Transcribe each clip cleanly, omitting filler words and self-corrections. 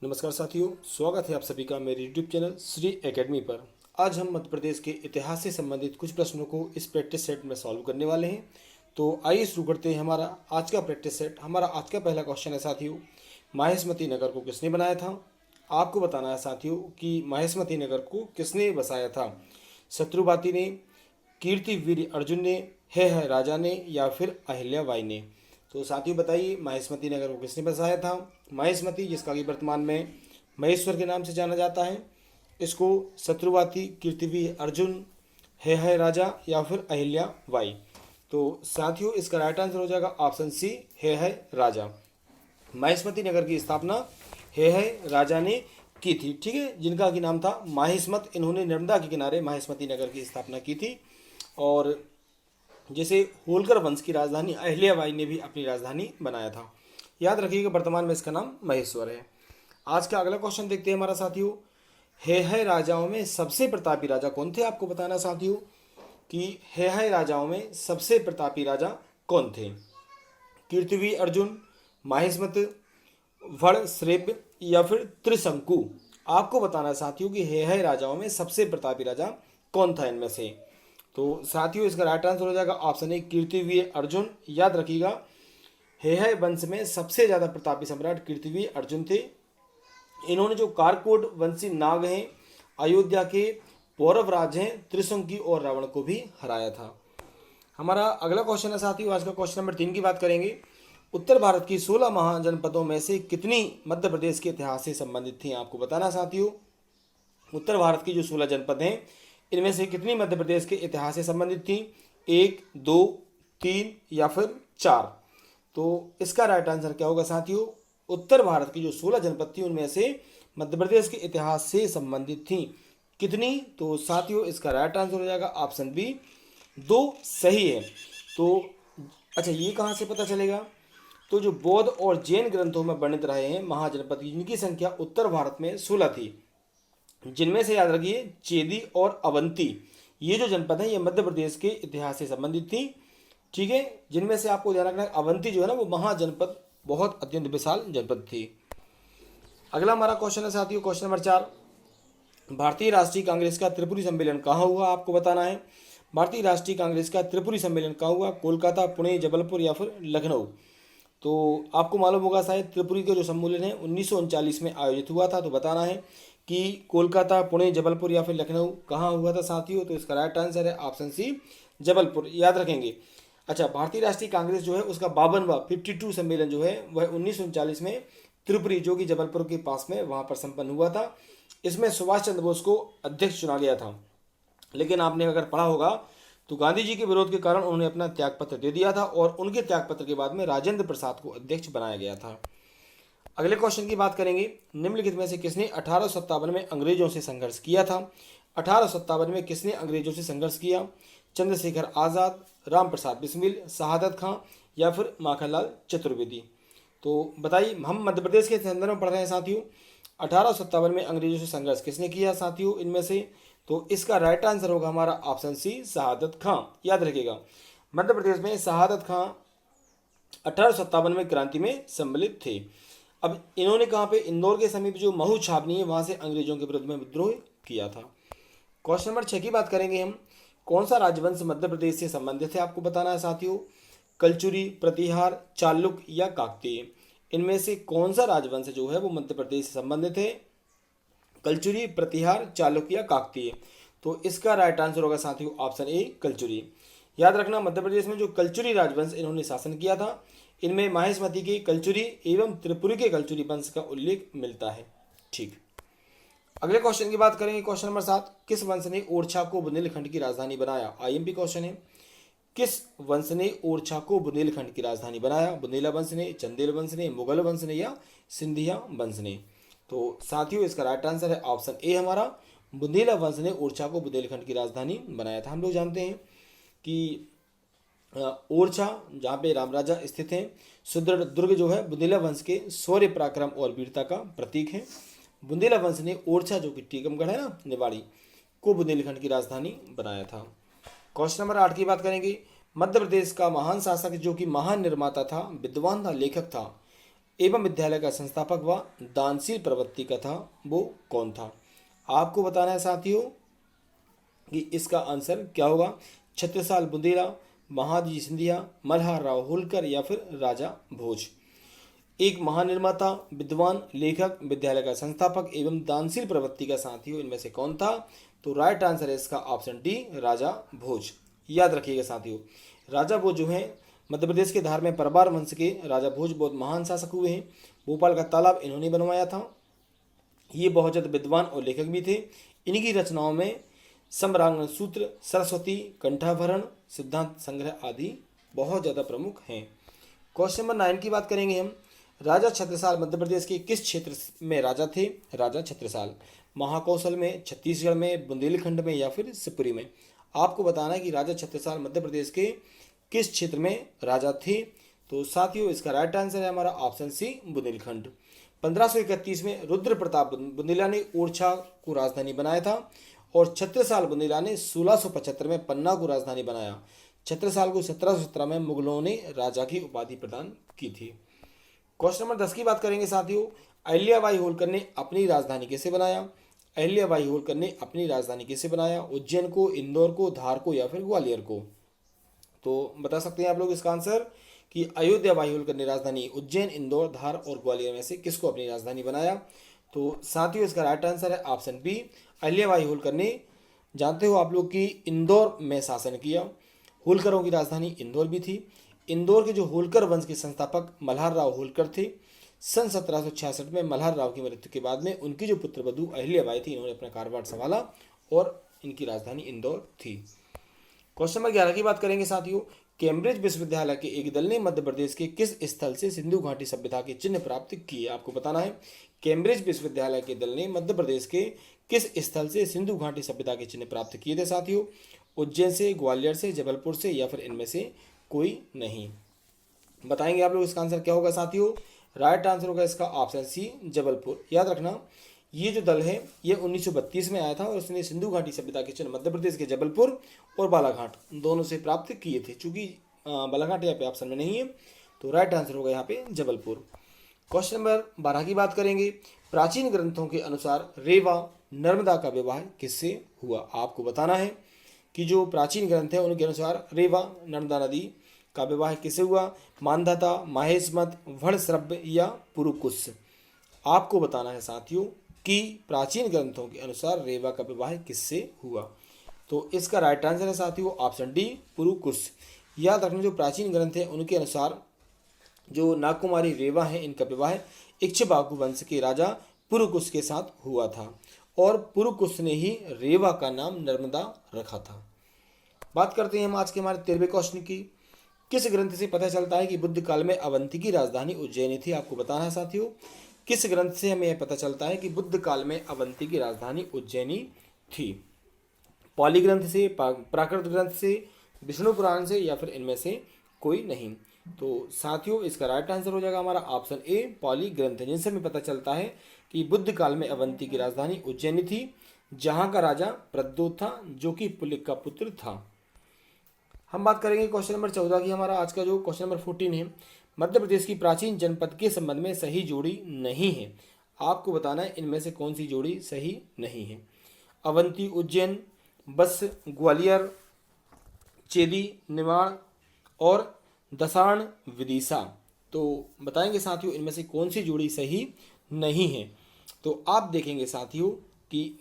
नमस्कार साथियों, स्वागत है आप सभी का मेरे YouTube चैनल श्री एकेडमी पर। आज हम मध्य प्रदेश के इतिहास से संबंधित कुछ प्रश्नों को इस प्रैक्टिस सेट में सॉल्व करने वाले हैं। तो आइए शुरू करते हैं हमारा आज का प्रैक्टिस सेट। हमारा आज का पहला क्वेश्चन है साथियों, माहिष्मती नगर को किसने बनाया था। आपको बताना है साथियों कि माहिष्मती नगर को किसने बसाया था। शत्रुवाती ने, कीर्तिवीर अर्जुन ने, है राजा ने या फिर अहिल्याबाई ने। तो साथियों बताइए, माहिष्मती नगर को किसने बसाया था। माहिष्मती, जिसका कि वर्तमान में महेश्वर के नाम से जाना जाता है, इसको शत्रुवाती, कीर्तिवीर अर्जुन, है राजा या फिर अहिल्याबाई। तो साथियों इसका राइट आंसर हो जाएगा ऑप्शन सी, है राजा। माहिष्मती नगर की स्थापना है राजा ने की थी। ठीक है, जिनका कि नाम था माहिष्मत। इन्होंने नर्मदा के किनारे माहिष्मती नगर की स्थापना की थी। और जैसे होलकर वंश की राजधानी अहिल्याबाई ने भी अपनी राजधानी बनाया था। याद रखिएगा, वर्तमान में इसका नाम महेश्वर है। आज का अगला क्वेश्चन देखते हैं हमारा साथियों, है राजाओं में सबसे प्रतापी राजा कौन थे। आपको बताना साथियों कि है राजाओं में सबसे प्रतापी राजा कौन थे। कीर्तिवीर अर्जुन, माहिष्मत, वड़श्रेव या फिर त्रिशंकु। आपको बताना साथियों कि है राजाओं में सबसे प्रतापी राजा कौन था इनमें से। तो साथियों इसका राइट आंसर हो जाएगा ऑप्शन ए, कीर्तिवीर अर्जुन। याद रखिएगा, है वंश में सबसे ज़्यादा प्रतापी सम्राट कीर्तिवीर अर्जुन थे। इन्होंने जो कारकोट वंशी नाग हैं, अयोध्या के पौरव राज हैं, त्रिशंकु और रावण को भी हराया था। हमारा अगला क्वेश्चन है साथियों, आज का क्वेश्चन नंबर 3 की बात करेंगे। उत्तर भारत की 16 महाजनपदों में से कितनी मध्य प्रदेश के इतिहास से संबंधित थी। आपको बताना साथियों, उत्तर भारत की जो 16 जनपद हैं, इनमें से कितनी मध्य प्रदेश के इतिहास से संबंधित थी। 1, 2, 3 या फिर 4। तो इसका राइट आंसर क्या होगा साथियों, उत्तर भारत की जो 16 जनपद थी उनमें से मध्य प्रदेश के इतिहास से संबंधित थी। कितनी, तो साथियों इसका राइट आंसर हो जाएगा ऑप्शन बी, 2 सही है। तो अच्छा, ये कहाँ से पता चलेगा। तो जो बौद्ध और जैन ग्रंथों में वर्णित रहे हैं महाजनपद, जिनकी संख्या उत्तर भारत में 16 थी, जिनमें से याद रखिए चेदी और अवंती, ये जो जनपद है ये मध्य प्रदेश के इतिहास से संबंधित थी। ठीक है, जिनमें से आपको ध्यान रखना है अवंती जो है ना वो महाजनपद, बहुत अत्यंत विशाल जनपद थी। अगला हमारा क्वेश्चन है साथियों, क्वेश्चन नंबर 4, भारतीय राष्ट्रीय कांग्रेस का त्रिपुरी सम्मेलन कहाँ हुआ। आपको बताना है भारतीय राष्ट्रीय कांग्रेस का त्रिपुरी सम्मेलन कहाँ हुआ, कोलकाता, पुणे, जबलपुर या फिर लखनऊ। तो आपको मालूम होगा शायद त्रिपुरी का जो सम्मेलन है 1939 में आयोजित हुआ था। तो बताना है कि कोलकाता, पुणे, जबलपुर या फिर लखनऊ कहाँ हुआ था साथियों। तो इसका राइट आंसर है ऑप्शन सी, जबलपुर। याद रखेंगे। अच्छा, भारतीय राष्ट्रीय कांग्रेस जो है उसका 52वां 52 सम्मेलन जो है वह 1939 में त्रिपुरी, जो कि जबलपुर के पास में वहाँ पर संपन्न हुआ था। इसमें सुभाष चंद्र बोस को अध्यक्ष चुना गया था। लेकिन आपने अगर पढ़ा होगा तो गांधी जी के विरोध के कारण उन्होंने अपना त्यागपत्र दे दिया था और उनके त्यागपत्र के बाद में राजेंद्र प्रसाद को अध्यक्ष बनाया गया था। अगले क्वेश्चन की बात करेंगे, निम्नलिखित में से किसने 1857 में अंग्रेजों से संघर्ष किया था। 1857 में किसने अंग्रेजों से संघर्ष किया। चंद्रशेखर आज़ाद, राम प्रसाद बिस्मिल, शहादत खां या फिर माखनलाल चतुर्वेदी। तो बताइए, हम मध्य प्रदेश के संदर्भ में पढ़ रहे हैं साथियों। 1857 में अंग्रेजों से संघर्ष किसने किया साथियों इनमें से। तो इसका राइट आंसर होगा हमारा ऑप्शन सी, शहादत खां। याद रखिएगा, मध्य प्रदेश में शहादत खां 1857 में क्रांति में सम्मिलित थे। अब इन्होंने कहाँ पे, इंदौर के समीप जो महू छावनी है वहाँ से अंग्रेजों के विरुद्ध में विद्रोह किया था। क्वेश्चन नंबर 6 की बात करेंगे हम, कौन सा राजवंश मध्य प्रदेश से संबंधित है। आपको बताना है साथियों, कलचुरी, प्रतिहार, चालुक्य या काकतीय। इनमें से कौन सा राजवंश जो है वो मध्य प्रदेश से संबंधित है। कलचुरी, प्रतिहार, चालुक्य या काकतीय। तो इसका राइट आंसर होगा साथियों ऑप्शन ए, कलचुरी। याद रखना, मध्य प्रदेश में जो कलचुरी राजवंश इन्होंने शासन किया था, इनमें माहिष्मती के कलचुरी एवं त्रिपुरी के कलचुरी वंश का उल्लेख मिलता है। ठीक, अगले क्वेश्चन की बात करेंगे, क्वेश्चन नंबर 7, किस वंश ने ओरछा को बुंदेलखंड की राजधानी बनाया। आईएमपी क्वेश्चन है, किस वंश ने ओरछा को बुंदेलखंड की राजधानी बनाया। बुंदेला वंश ने, चंदेल वंश ने, मुगल वंश ने या सिंधिया वंश ने। तो साथियों इसका राइट आंसर है ऑप्शन ए, हमारा बुंदेला वंश ने ओरछा को बुंदेलखंड की राजधानी बनाया था। हम लोग जानते हैं कि ओरछा जहाँ पे राम राजा स्थित हैं, सुदृढ़ दुर्ग जो है बुंदेला वंश के शौर्य, पराक्रम और वीरता का प्रतीक है। बुंदेला वंश ने ओरछा, जो कि टीकमगढ़ है ना, निवाड़ी, को बुंदेलखंड की राजधानी बनाया था। क्वेश्चन नंबर 8 की बात करेंगे, मध्य प्रदेश का महान शासक जो कि महान निर्माता था, विद्वान था, लेखक था, एवं विद्यालय का संस्थापक व दानशील प्रवृत्ति का था वो कौन था। आपको बताना है साथियों कि इसका आंसर क्या होगा। छत्रसाल बुंदेला, महादजी सिंधिया, मल्हार राव होलकर या फिर राजा भोज। एक महानिर्माता, विद्वान, लेखक, विद्यालय का संस्थापक एवं दानशील प्रवृत्ति का साथियों इनमें से कौन था। तो राइट आंसर है इसका ऑप्शन डी, राजा भोज। याद रखिएगा साथियों, राजा भोज जो हैं मध्य प्रदेश के धार में परमार वंश के राजा भोज बहुत महान शासक हुए हैं। भोपाल का तालाब इन्होंने बनवाया था। ये बहुत ज़्यादा विद्वान और लेखक भी थे। इन्हीं की रचनाओं में सम्रांगण सूत्र, सरस्वती, कंठाभरण, सिद्धांत संग्रह आदि बहुत ज़्यादा प्रमुख हैं। क्वेश्चन नंबर 9 की बात करेंगे हम। राजा छत्रसाल मध्य प्रदेश के किस क्षेत्र में राजा थे। राजा छत्रसाल महाकौशल में, छत्तीसगढ़ में, बुंदेलखंड में या फिर शिवपुरी में। आपको बताना है कि राजा छत्रसाल मध्य प्रदेश के किस क्षेत्र में राजा थे। तो साथियों इसका राइट आंसर है हमारा ऑप्शन सी, बुंदेलखंड। 1531 में रुद्र प्रताप बुंदेला ने ओरछा को राजधानी बनाया था और छत्रसाल बुंदेला ने 1675 में पन्ना को राजधानी बनाया। छत्रसाल को 1717 में मुगलों ने राजा की उपाधि प्रदान की थी। क्वेश्चन नंबर 10 की बात करेंगे साथियों। अहिल्याबाई होलकर ने अपनी राजधानी कैसे बनाया। अहिल्याबाई होलकर ने अपनी राजधानी कैसे बनाया। उज्जैन को, इंदौर को, धार को या फिर ग्वालियर को। तो बता सकते हैं आप लोग इसका आंसर कि अयोध्याबाई होलकर ने राजधानी उज्जैन, इंदौर, धार और ग्वालियर में से किसको अपनी राजधानी बनाया। तो साथियों इसका राइट आंसर है ऑप्शन बी, अहिल्याबाई होलकर ने। जानते हो आप लोग कि इंदौर में शासन किया। होलकरों की राजधानी इंदौर भी थी। इंदौर के जो होलकर वंश के संस्थापक मल्हार राव होलकर थे। सन 1766 में मल्हार राव की मृत्यु के बाद में उनकी जो पुत्रवधू अहिल्याबाई थी, इन्होंने अपना कार्यभार संभाला और इनकी राजधानी इंदौर थी। क्वेश्चन नंबर 11 की बात करेंगे साथियों। कैम्ब्रिज विश्वविद्यालय के एक दल ने मध्य प्रदेश के किस स्थल से सिंधु घाटी सभ्यता के चिन्ह प्राप्त किए। आपको बताना है कैम्ब्रिज विश्वविद्यालय के दल ने मध्य प्रदेश के किस स्थल से सिंधु घाटी सभ्यता के चिन्ह प्राप्त किए थे साथियों। उज्जैन से, ग्वालियर से, जबलपुर से या फिर इनमें से कोई नहीं। बताएंगे आप लोग इसका आंसर क्या होगा साथियों। राइट आंसर होगा इसका ऑप्शन सी, जबलपुर। याद रखना ये जो दल है ये 1932 में आया था और उसने सिंधु घाटी सभ्यता के चिन्ह मध्य प्रदेश के जबलपुर और बालाघाट दोनों से प्राप्त किए थे। चूंकि बालाघाट यहाँ पे ऑप्शन में नहीं है तो राइट आंसर होगा यहाँ पे जबलपुर। क्वेश्चन नंबर 12 की बात करेंगे। प्राचीन ग्रंथों के अनुसार रेवा नर्मदा का विवाह किससे हुआ। आपको बताना है कि जो प्राचीन ग्रंथ है उनके अनुसार रेवा नर्मदा नदी का विवाह किससे हुआ। मानधाता, माहेशमत, वणश्रव्य या पुरुकुश। आपको बताना है साथियों कि प्राचीन ग्रंथों के अनुसार रेवा का विवाह किससे हुआ। तो इसका राइट आंसर है साथियों ऑप्शन डी, पुरुकुश। याद रखना जो प्राचीन ग्रंथ है उनके अनुसार जो नागकुमारी रेवा है इनका विवाह इक्ष्वाकु वंश के राजा पुरुकुश के साथ हुआ था और पुरुकुश ने ही रेवा का नाम नर्मदा रखा था। बात करते हैं हम आज के हमारे 13वें क्वेश्चन की। किस ग्रंथ से पता चलता है कि बुद्ध काल में अवंती की राजधानी उज्जैनी थी। आपको बताना है साथियों किस ग्रंथ से हमें यह पता चलता है कि बुद्ध काल में अवंती की राजधानी उज्जैनी थी। पॉली ग्रंथ से, प्राकृत ग्रंथ से, विष्णु पुराण से या फिर इनमें से कोई नहीं। तो साथियों इसका राइट आंसर हो जाएगा हमारा ऑप्शन ए, पॉली ग्रंथ, जिनसे हमें पता चलता है कि बुद्ध काल में अवंती की राजधानी उज्जैनी थी, जहां का राजा प्रद्योत था जो कि पुलिक का पुत्र था। हम बात करेंगे क्वेश्चन नंबर 14 की। हमारा आज का जो क्वेश्चन नंबर 14 है, मध्य प्रदेश की प्राचीन जनपद के संबंध में सही जोड़ी नहीं है। आपको बताना है इनमें से कौन सी जोड़ी सही नहीं है। अवंती उज्जैन, बस ग्वालियर, चेदी निमाड़ और दसाण विदिशा। तो बताएंगे साथियों इनमें से कौन सी जोड़ी सही नहीं है। तो आप देखेंगे साथियों कि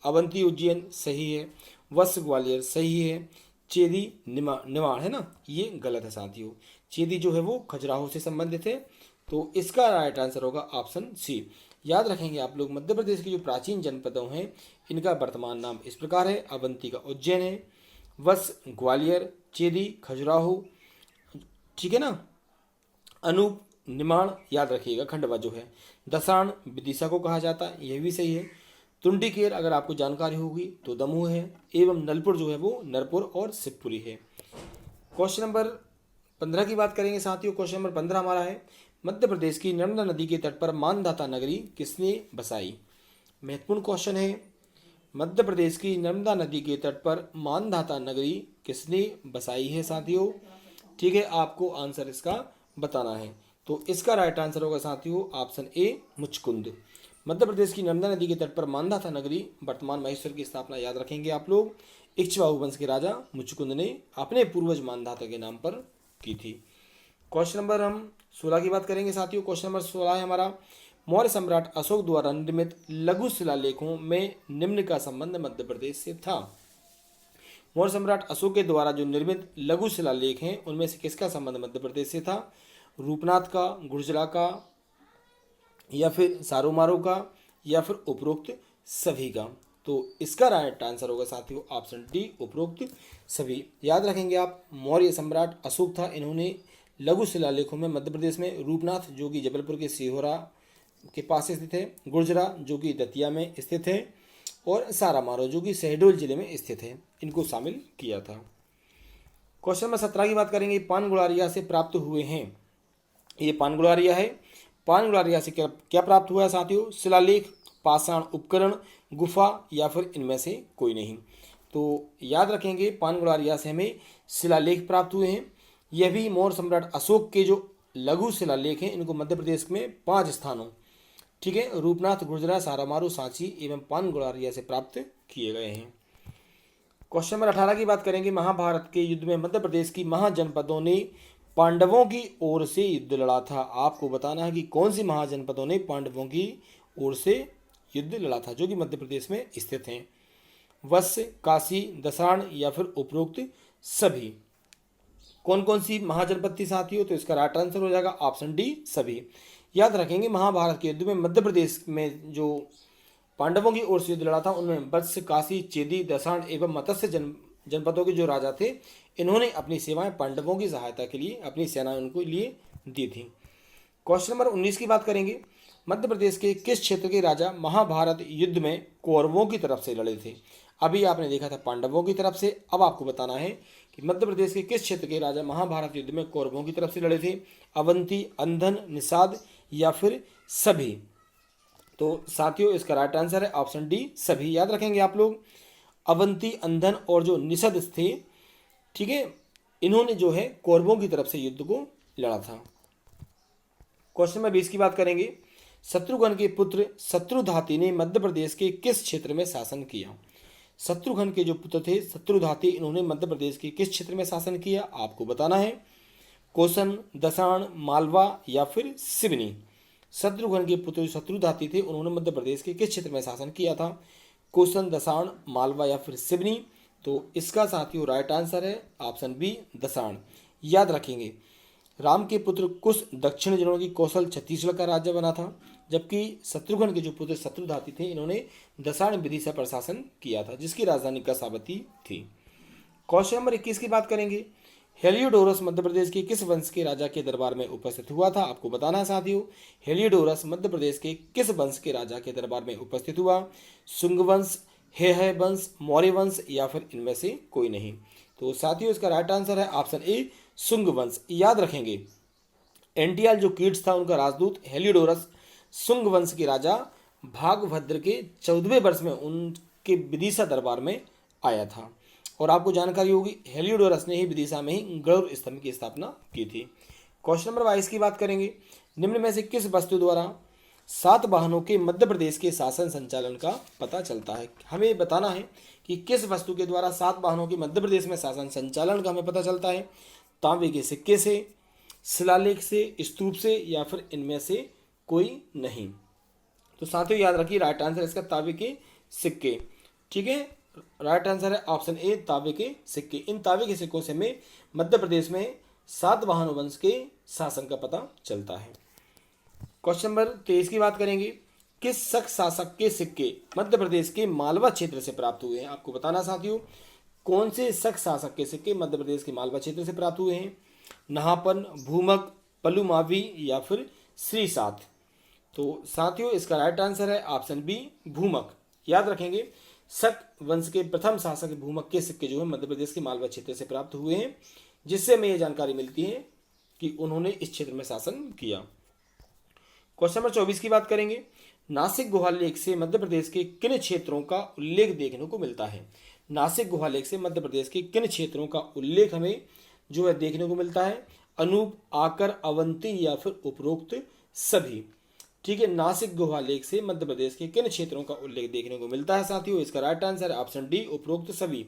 अवंती उज्जैन सही है, वत्स ग्वालियर सही है, चेदी निमाड़ है ना, ये गलत है साथियों। चेदी जो है वो खजुराहो से संबंधित है। तो इसका राइट आंसर होगा ऑप्शन सी। याद रखेंगे आप लोग मध्य प्रदेश की जो प्राचीन जनपदों हैं इनका वर्तमान नाम इस प्रकार है। अवंती का उज्जैन है, वत्स ग्वालियर, चेदी खजुराहो, ठीक है ना, अनूप निमाड़ याद रखिएगा खंडवा जो है, दसाण विदिशा को कहा जाता है, यह भी सही है। तुंडीकेर अगर आपको जानकारी होगी तो दमोह है, एवं नलपुर जो है वो नरपुर और शिवपुरी है। क्वेश्चन नंबर 15 की बात करेंगे साथियों। क्वेश्चन नंबर 15 हमारा है, मध्य प्रदेश की नर्मदा नदी के तट पर मानधाता नगरी किसने बसाई। महत्वपूर्ण क्वेश्चन है। मध्य प्रदेश की नर्मदा नदी के तट पर मानधाता नगरी किसने बसाई है साथियों। ठीक है, आपको आंसर इसका बताना है तो इसका राइट आंसर होगा साथियों ऑप्शन ए मुचकुंद। मध्य प्रदेश की नर्मदा नदी के तट पर मांधाता नगरी वर्तमान महेश्वर की स्थापना याद रखेंगे आप लोग इक्ष्वाकु वंश के राजा मुचकुंद ने अपने पूर्वज मांधाता के नाम पर की थी। क्वेश्चन नंबर हम 16 की बात करेंगे साथियों। क्वेश्चन नंबर 16 है हमारा, मौर्य सम्राट अशोक द्वारा निर्मित लघु शिलालेखों में निम्न का संबंध मध्य प्रदेश से था। मौर्य सम्राट अशोक के द्वारा जो निर्मित लघु शिलालेख हैं उनमें से किसका संबंध मध्य प्रदेश से था? रूपनाथ का, गुर्जरा का, या फिर सारोमारो का, या फिर उपरोक्त सभी का। तो इसका राइट आंसर होगा साथियों ऑप्शन डी उपरोक्त सभी। याद रखेंगे आप, मौर्य सम्राट अशोक था, इन्होंने लघु शिलालेखों में मध्य प्रदेश में रूपनाथ जो कि जबलपुर के सिहोरा के पास स्थित है, गुर्जरा जो कि दतिया में स्थित है, और सारामारो जो कि शहडोल जिले में स्थित है, इनको शामिल किया था। क्वेश्चन नंबर 17 की बात करेंगे, पानगुड़ारिया से प्राप्त हुए हैं। ये पानगुड़ारिया है। पानगुड़ारिया से क्या प्राप्त हुआ है साथियों? शिलालेख, पाषाण उपकरण, गुफा, या फिर इनमें से कोई नहीं। तो याद रखेंगे पानगुड़ारिया से हमें शिलालेख प्राप्त हुए हैं। यह भी मौर्य सम्राट अशोक के जो लघु शिलालेख हैं इनको मध्य प्रदेश में 5 स्थानों, ठीक है, रूपनाथ, गुर्जरा, सारामारो, सांची एवं पानगुड़ारिया से प्राप्त किए गए हैं। क्वेश्चन नंबर 18 की बात करेंगे, महाभारत के युद्ध में मध्य प्रदेश की महाजनपदों ने पांडवों की ओर से युद्ध लड़ा था। आपको बताना है कि कौन सी महाजनपदों ने पांडवों की ओर से युद्ध लड़ा था जो कि मध्य प्रदेश में स्थित हैं। वत्स, काशी, दसाण, या फिर उपरोक्त सभी। कौन कौन सी महाजनपद थी साथियों? तो इसका राइट आंसर हो जाएगा ऑप्शन डी सभी। याद रखेंगे महाभारत के युद्ध में मध्य प्रदेश में जो पांडवों की ओर से युद्ध लड़ा था उनमें वत्स, काशी, चेदी, दसाण एवं मत्स्य जनपदों के जो राजा थे इन्होंने अपनी सेवाएं पांडवों की सहायता के लिए अपनी सेनाएं उनको लिए दी थी। क्वेश्चन नंबर 19 की बात करेंगे, मध्य प्रदेश के किस क्षेत्र के राजा महाभारत युद्ध में कौरवों की तरफ से लड़े थे? अभी आपने देखा था पांडवों की तरफ से, अब आपको बताना है कि मध्य प्रदेश के किस क्षेत्र के राजा महाभारत युद्ध में कौरवों की तरफ से लड़े थे? अवंती, अंधन, निषाद, या फिर सभी। तो साथियों इसका राइट आंसर है ऑप्शन डी सभी। याद रखेंगे आप लोग, अवंती, अंधन और जो निषद थे, ठीक है, इन्होंने जो है कौरवों की तरफ से युद्ध को लड़ा था। क्वेश्चन नंबर 20 की बात करेंगे, शत्रुघ्न के पुत्र शत्रुधाती ने मध्य प्रदेश के किस क्षेत्र में शासन किया? शत्रुघ्न के जो पुत्र थे शत्रुधाती, इन्होंने मध्य प्रदेश के किस क्षेत्र में शासन किया? आपको बताना है। कोसन, दसाण, मालवा, या फिर सिवनी। शत्रुघ्न के पुत्र शत्रुधाती थे, उन्होंने मध्य प्रदेश के किस क्षेत्र में शासन किया था? कोसन, दसाण, मालवा, या फिर सिवनी। तो इसका साथियों राइट आंसर है ऑप्शन बी दसाण। याद रखेंगे, राम के पुत्र कुश दक्षिण जिलों की कौशल छत्तीसगढ़ का राज्य बना था, जबकि शत्रुघ्न के जो पुत्र शत्रुधाती थे इन्होंने दसाण विदिशा पर शासन किया था जिसकी राजधानी कसावती थी। क्वेश्चन नंबर 21 की बात करेंगे, हेलियोडोरस मध्य प्रदेश के किस वंश के राजा के दरबार में उपस्थित हुआ था? आपको बताना है साथियों, हेलियोडोरस मध्य प्रदेश के किस वंश के राजा के दरबार में उपस्थित हुआ? शुंग वंश, हेह वंश, मौर्य वंश, या फिर इनमें से कोई नहीं। तो साथियों इसका राइट आंसर है ऑप्शन ए शुंग वंश। याद रखेंगे, एंटियाल जो कीट्स था उनका राजदूत हेलियोडोरस शुंग वंश के राजा भागभद्र के 14वें वर्ष में उनके विदिशा दरबार में आया था। और आपको जानकारी होगी हेलियोडोरस ने ही विदिशा में ही गरुड़ स्तंभ की स्थापना की थी। क्वेश्चन नंबर 22 की बात करेंगे, निम्न में से किस वस्तु द्वारा सातवाहनों के मध्य प्रदेश के शासन संचालन का पता चलता है? हमें बताना है कि किस वस्तु के द्वारा सातवाहनों के मध्य प्रदेश में शासन संचालन का हमें पता चलता है। तांबे के सिक्के से, शिलालेख से, स्तूप से, या फिर इनमें से कोई नहीं। तो साथियों याद रखिए राइट आंसर इसका तांबे के सिक्के, ठीक है, राइट आंसर है ऑप्शन ए तांबे के सिक्के। इन तांबे के सिक्कों से हमें मध्य प्रदेश में सातवाहन वंश के शासन का पता चलता है। क्वेश्चन नंबर 23 की बात करेंगे, किस शक शासक के सिक्के मध्य प्रदेश के मालवा क्षेत्र से प्राप्त हुए हैं? आपको बताना साथियों, कौन से शक शासक के सिक्के मध्य प्रदेश के मालवा क्षेत्र से प्राप्त हुए हैं? नहापन, भूमक, पलुमावी, या फिर श्रीसात। तो साथियों इसका राइट आंसर है ऑप्शन बी भूमक। याद रखेंगे, शक वंश के प्रथम शासक भूमक के सिक्के जो है मध्य प्रदेश के मालवा क्षेत्र से प्राप्त हुए हैं, जिससे हमें यह जानकारी मिलती है कि उन्होंने इस क्षेत्र में शासन किया। क्वेश्चन नंबर 24 की बात करेंगे, नासिक गुहालेख से मध्य प्रदेश के किन क्षेत्रों का उल्लेख देखने को मिलता है? नासिक गुहालेख से मध्य प्रदेश के किन क्षेत्रों का उल्लेख हमें जो है देखने को मिलता है? अनूप, आकर, अवंती या फिर उपरोक्त सभी। ठीक है, नासिक गुहा लेख से मध्य प्रदेश के किन क्षेत्रों का उल्लेख देखने को मिलता है साथियों? इसका राइट आंसर है ऑप्शन डी, उपरोक्त सभी।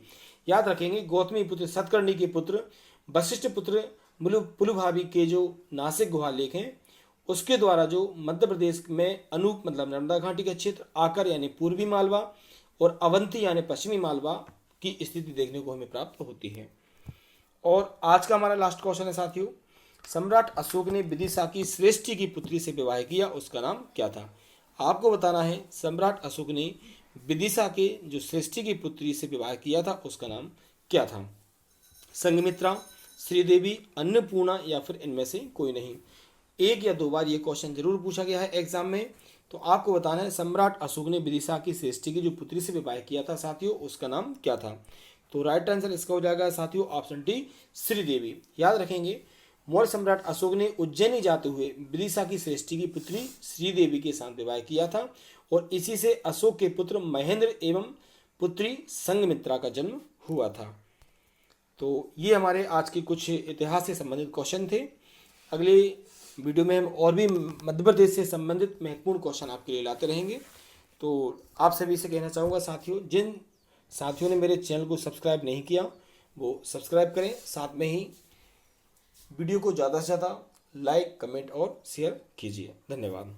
याद रखेंगे, गौतमी पुत्र सतकर्णी के पुत्र वशिष्ठ पुत्र पुलुभावी के जो नासिक गुहा लेख हैं उसके द्वारा जो मध्य प्रदेश में अनूप मतलब नर्मदा घाटी का क्षेत्र, आकर यानी पूर्वी मालवा और अवंती यानी पश्चिमी मालवा की स्थिति देखने को हमें प्राप्त होती है। और आज का हमारा लास्ट क्वेश्चन है साथियों, सम्राट अशोक ने विदिशा की श्रेष्ठी की पुत्री से विवाह किया, उसका नाम क्या था? आपको बताना है सम्राट अशोक ने विदिशा के जो श्रेष्ठी की पुत्री से विवाह किया था उसका नाम क्या था? संघमित्रा, श्रीदेवी, अन्नपूर्णा या फिर इनमें से कोई नहीं। एक या दो बार ये क्वेश्चन जरूर पूछा गया है एग्जाम में, तो आपको बताना है सम्राट अशोक ने विदिशा की श्रेष्ठी की जो पुत्री से विवाह किया था साथियों उसका नाम क्या था? तो राइट आंसर इसका हो जाएगा साथियों ऑप्शन डी, श्रीदेवी। याद रखेंगे, मौर्य सम्राट अशोक ने उज्जैनी जाते हुए विदिशा की श्रेष्ठी की पुत्री श्रीदेवी के साथ विवाह किया था और इसी से अशोक के पुत्र महेंद्र एवं पुत्री संघमित्रा का जन्म हुआ था। तो ये हमारे आज के कुछ इतिहास से संबंधित क्वेश्चन थे। अगले वीडियो में हम और भी मध्य प्रदेश से संबंधित महत्वपूर्ण क्वेश्चन आपके लिए लाते रहेंगे। तो आप सभी से कहना चाहूँगा साथियों, जिन साथियों ने मेरे चैनल को सब्सक्राइब नहीं किया वो सब्सक्राइब करें, साथ में ही वीडियो को ज़्यादा से ज़्यादा लाइक, कमेंट और शेयर कीजिए। धन्यवाद।